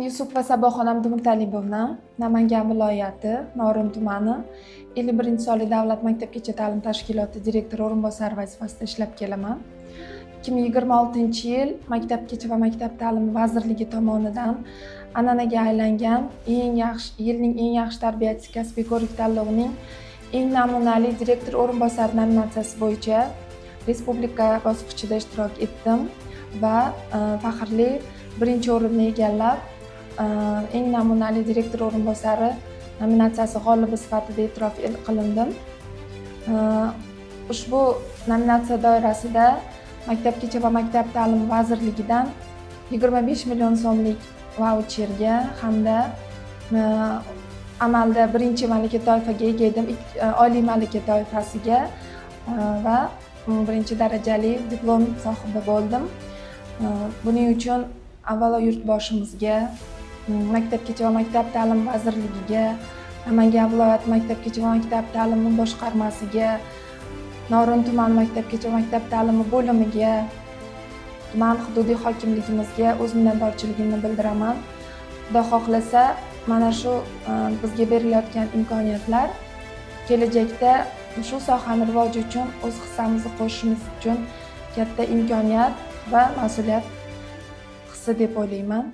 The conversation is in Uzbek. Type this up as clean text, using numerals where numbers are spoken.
Yusupova Saboxonam Dumurtalibovna, Namangan viloyati, Norin tumani 51-sonli davlat maktabgacha ta'lim tashkiloti direktori o'rinbosari vazifasida ishlab kelaman. 2026-yil Maktabgacha va maktab ta'limi vazirligi tomonidan an'anaga aylangan yilning eng yaxshi tarbiyachi kasbiy ko'rik tanlovining eng namunali direktor o'rinbosari nominatsiyasi bo'yicha respublika bosqichida ishtirok etdim va faxrli birinchi o'rinni egallab, eng namunali direktor o'rinbosari nominatsiyasi g'olibi sifatida e'tirof qilindim. Ushbu nominatsiya doirasida Maktabgacha va maktab ta'limi vazirligidan 25 million so'mlik vaucherga hamda amalda birinchi malaka toifaga ega edim, oliy malaka toifasiga va birinchi darajali diplom sohibi bo'ldim. Buning uchun avvalo yurtboshimizga, Maktabgacha va maktab ta'limi vazirligiga, Namangan viloyat maktabgacha va maktab ta'limi boshqarmasiga, Norin tuman maktabgacha va maktab ta'limi bo'limiga, tuman hududiy hokimligimizga o'z minnatdorchiligimni bildiraman. Xudo xohlasa, mana shu bizga berilayotgan imkoniyatlar kelajakda shu sohani rivoji uchun o'z hissamizni qo'shishimiz uchun katta imkoniyat va mas'uliyat hissi deb o'ylayman.